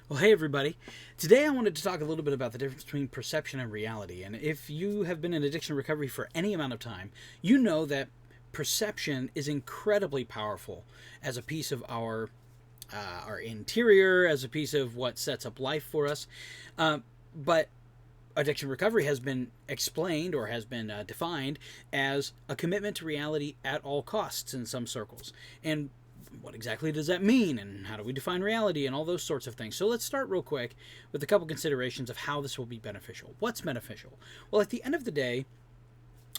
Well, hey everybody. Today I wanted to talk a little bit about the difference between perception and reality. And if you have been in addiction recovery for any amount of time, you know that perception is incredibly powerful as a piece of our interior, as a piece of what sets up life for us. But addiction recovery has been explained or has been defined as a commitment to reality at all costs in some circles. And what exactly does that mean, and how do we define reality, and all those sorts of things. So let's start real quick with a couple considerations of how this will be beneficial. What's beneficial? Well, at the end of the day,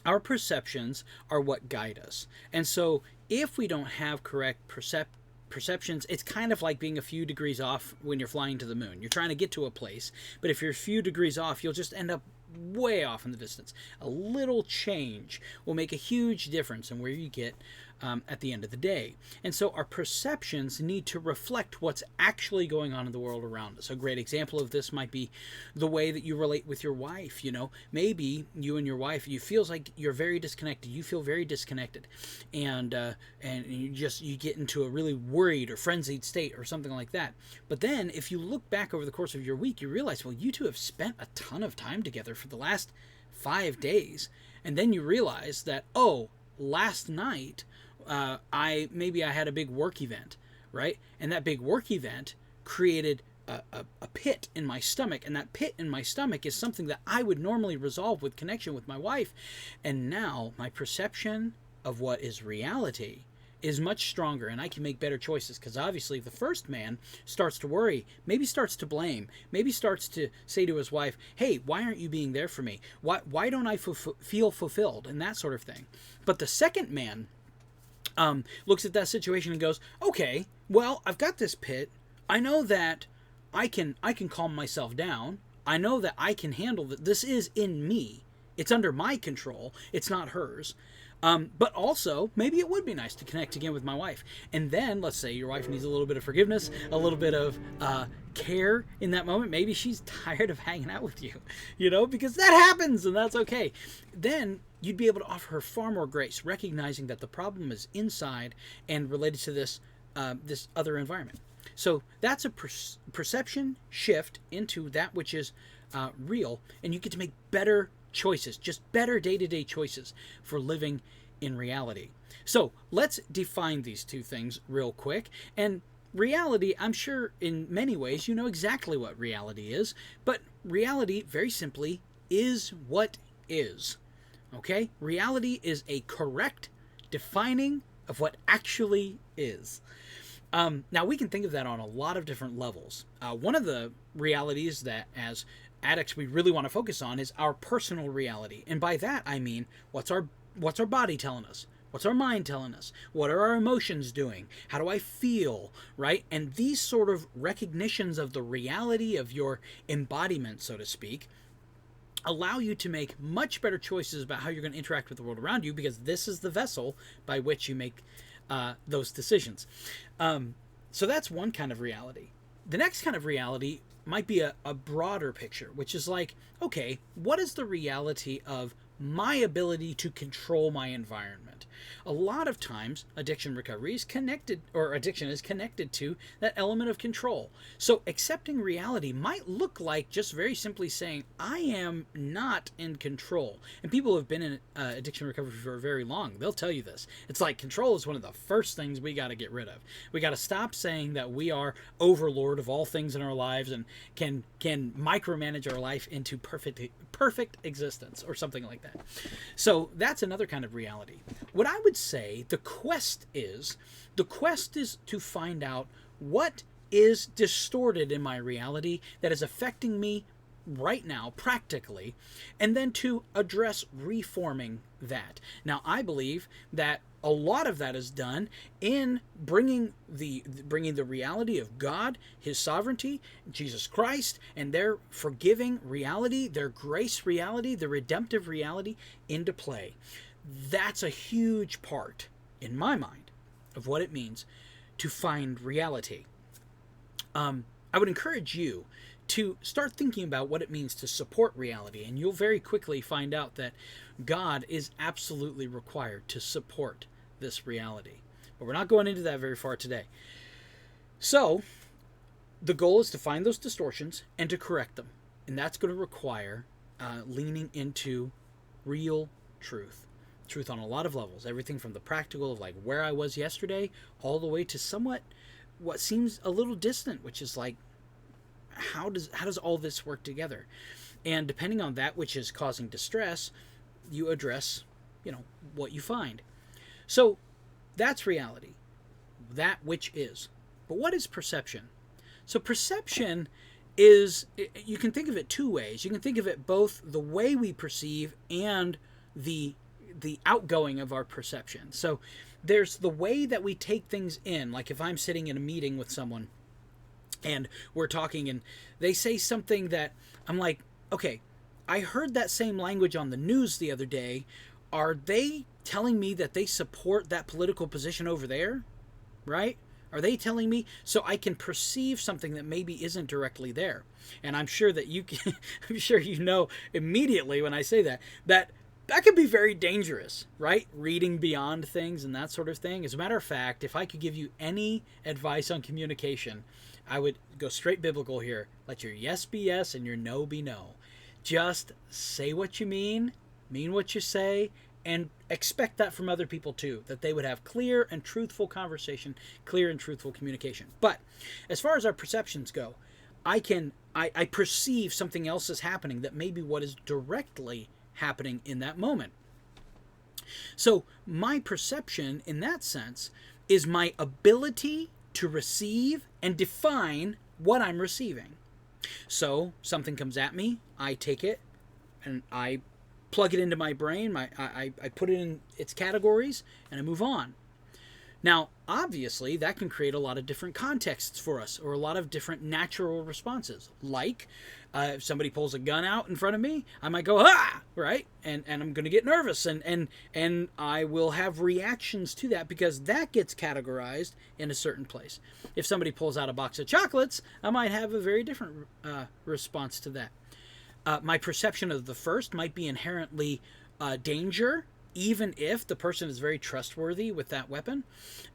our perceptions are what guide us. And so if we don't have correct perceptions, it's kind of like being a few degrees off when you're flying to the moon. You're trying to get to a place, but if you're a few degrees off, you'll just end up way off in the distance. A little change will make a huge difference in where you get at the end of the day. And so our perceptions need to reflect what's actually going on in the world around us. A great example of this might be the way that you relate with your wife. You know, maybe you and your wife, you feels like you're very disconnected. You feel very disconnected, and you get into a really worried or frenzied state or something like that. But then if you look back over the course of your week, you realize, well, you two have spent a ton of time together for the last 5 days, and then you realize that, oh, last night I had a big work event, right? And that big work event created a pit in my stomach, and that pit in my stomach is something that I would normally resolve with connection with my wife. And now my perception of what is reality is much stronger, and I can make better choices, because obviously the first man starts to worry, maybe starts to blame, maybe starts to say to his wife, hey, why aren't you being there for me? Why don't I feel fulfilled? And that sort of thing. But the second man looks at that situation and goes, okay, well, I've got this pit. I know that I can calm myself down. I know that I can handle that. This is in me. It's under my control. It's not hers. But also, maybe it would be nice to connect again with my wife. And then, let's say your wife needs a little bit of forgiveness, a little bit of care in that moment. Maybe she's tired of hanging out with you, because that happens, and that's okay. Then you'd be able to offer her far more grace, recognizing that the problem is inside and related to this other environment. So that's a perception shift into that which is real, and you get to make better choices, just better day-to-day choices for living in reality. So let's define these two things real quick. And reality, I'm sure in many ways you know exactly what reality is, but reality, very simply, is what is. Okay? Reality is a correct defining of what actually is. Now, we can think of that on a lot of different levels. One of the realities that, as addicts, we really want to focus on is our personal reality. And by that, I mean, what's our body telling us? What's our mind telling us? What are our emotions doing? How do I feel, right? And these sort of recognitions of the reality of your embodiment, so to speak, allow you to make much better choices about how you're going to interact with the world around you, because this is the vessel by which you make those decisions. So that's one kind of reality. The next kind of reality might be a broader picture, which is like, okay, what is the reality of my ability to control my environment? A lot of times, addiction recovery is connected, or addiction is connected to that element of control. So accepting reality might look like just very simply saying, I am not in control. And people who have been in addiction recovery for very long, they'll tell you this. It's like control is one of the first things we got to get rid of. We got to stop saying that we are overlord of all things in our lives and can micromanage our life into perfect existence or something like that. So that's another kind of reality. What I would say the quest is to find out what is distorted in my reality that is affecting me right now practically, and then to address reforming that. Now, I believe that a lot of that is done in bringing the reality of God, His sovereignty, Jesus Christ, and their forgiving reality, their grace reality, the redemptive reality into play. That's a huge part, in my mind, of what it means to find reality. I would encourage you to start thinking about what it means to support reality, and you'll very quickly find out that God is absolutely required to support this reality. But we're not going into that very far today. So, The goal is to find those distortions and to correct them. And that's going to require leaning into real truth. Truth on a lot of levels. Everything from the practical of like where I was yesterday all the way to somewhat what seems a little distant, which is like, how does all this work together? And depending on that which is causing distress, you address, what you find. So that's reality. That which is. But what is perception? So perception is, you can think of it two ways. You can think of it both the way we perceive and the outgoing of our perception. So there's the way that we take things in. Like if I'm sitting in a meeting with someone and we're talking and they say something that I'm like, okay, I heard that same language on the news the other day. Are they telling me that they support that political position over there? Right? Are they telling me so I can perceive something that maybe isn't directly there? And I'm sure that I'm sure you know immediately when I say that can be very dangerous, right? Reading beyond things and that sort of thing. As a matter of fact, if I could give you any advice on communication, I would go straight biblical here. Let your yes be yes and your no be no. Just say what you mean what you say, and expect that from other people too, that they would have clear and truthful conversation, clear and truthful communication. But as far as our perceptions go, I perceive something else is happening that may be what is directly happening in that moment. So my perception in that sense is my ability to receive and define what I'm receiving. So something comes at me, I take it and I plug it into my brain, I put it in its categories, and I move on. Now, obviously, that can create a lot of different contexts for us, or a lot of different natural responses. Like, if somebody pulls a gun out in front of me, I might go, ah, right? And I'm going to get nervous, and I will have reactions to that because that gets categorized in a certain place. If somebody pulls out a box of chocolates, I might have a very different response to that. My perception of the first might be inherently danger, even if the person is very trustworthy with that weapon.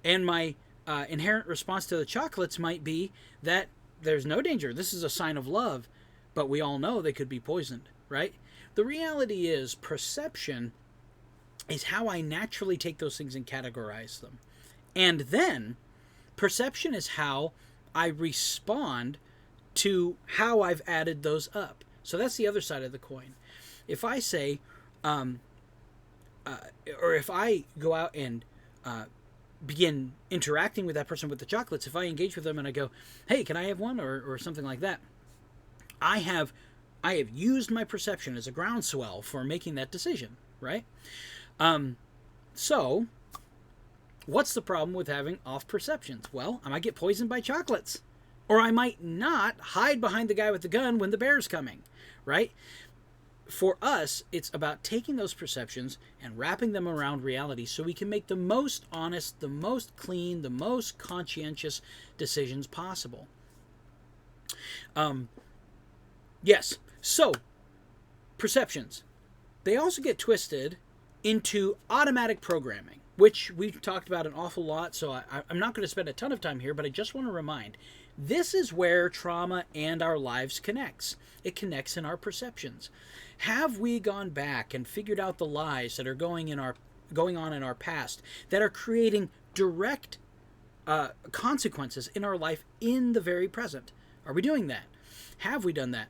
And my inherent response to the chocolates might be that there's no danger. This is a sign of love, but we all know they could be poisoned, right? The reality is perception is how I naturally take those things and categorize them. And then perception is how I respond to how I've added those up. So that's the other side of the coin. If I say, or if I go out and begin interacting with that person with the chocolates, if I engage with them and I go, hey, can I have one? Or something like that, I have used my perception as a groundswell for making that decision, right? So what's the problem with having off perceptions? Well, I might get poisoned by chocolates. Or I might not hide behind the guy with the gun when the bear's coming, right? For us, it's about taking those perceptions and wrapping them around reality so we can make the most honest, the most clean, the most conscientious decisions possible. Yes, so perceptions. They also get twisted into automatic programming, which we've talked about an awful lot, so I'm not going to spend a ton of time here, but I just want to remind, this is where trauma and our lives connects. It connects in our perceptions. Have we gone back and figured out the lies that are going on in our past that are creating direct consequences in our life in the very present? Are we doing that? Have we done that?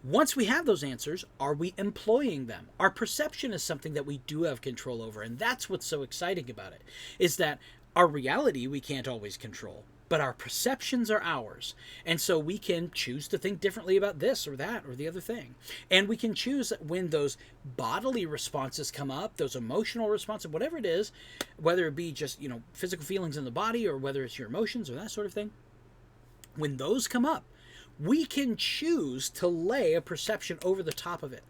Once we have those answers, are we employing them? Our perception is something that we do have control over, and that's what's so exciting about it, is that our reality we can't always control, but our perceptions are ours. And so we can choose to think differently about this or that or the other thing. And we can choose when those bodily responses come up, those emotional responses, whatever it is, whether it be just, physical feelings in the body or whether it's your emotions or that sort of thing. When those come up, we can choose to lay a perception over the top of it.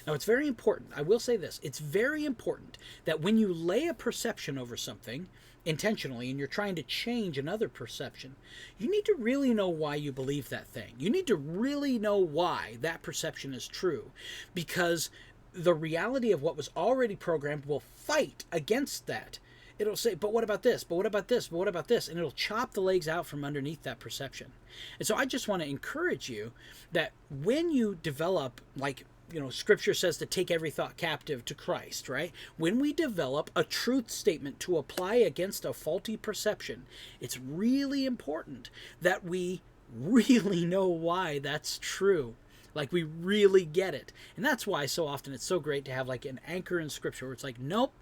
Now, it's very important. I will say this. It's very important that when you lay a perception over something intentionally and you're trying to change another perception, you need to really know why you believe that thing. You need to really know why that perception is true, because the reality of what was already programmed will fight against that. it'll say, but what about this? But what about this? But what about this? And it'll chop the legs out from underneath that perception. And so I just want to encourage you that when you develop, like, Scripture says to take every thought captive to Christ, right? When we develop a truth statement to apply against a faulty perception, it's really important that we really know why that's true. Like, we really get it. And that's why so often it's so great to have like an anchor in Scripture where it's like, nope,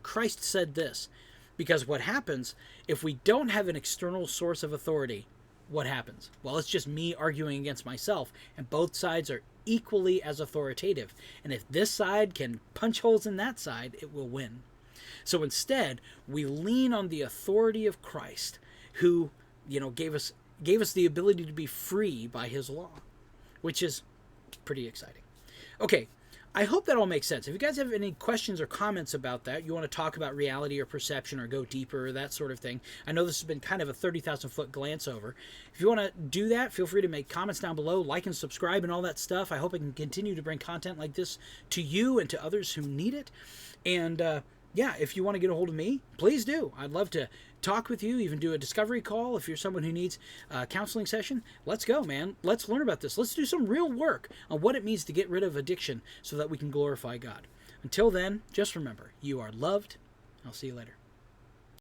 Christ said this. Because what happens if we don't have an external source of authority? What happens? Well, it's just me arguing against myself, and both sides are equally as authoritative. And if this side can punch holes in that side, it will win. So instead, we lean on the authority of Christ, who, gave us the ability to be free by his law, which is pretty exciting. Okay, I hope that all makes sense. If you guys have any questions or comments about that, you want to talk about reality or perception or go deeper or that sort of thing, I know this has been kind of a 30,000 foot glance over. If you want to do that, feel free to make comments down below, like and subscribe and all that stuff. I hope I can continue to bring content like this to you and to others who need it. And yeah, if you want to get a hold of me, please do. I'd love to talk with you, even do a discovery call if you're someone who needs a counseling session. Let's go, man. Let's learn about this. Let's do some real work on what it means to get rid of addiction so that we can glorify God. Until then, just remember, you are loved. I'll see you later.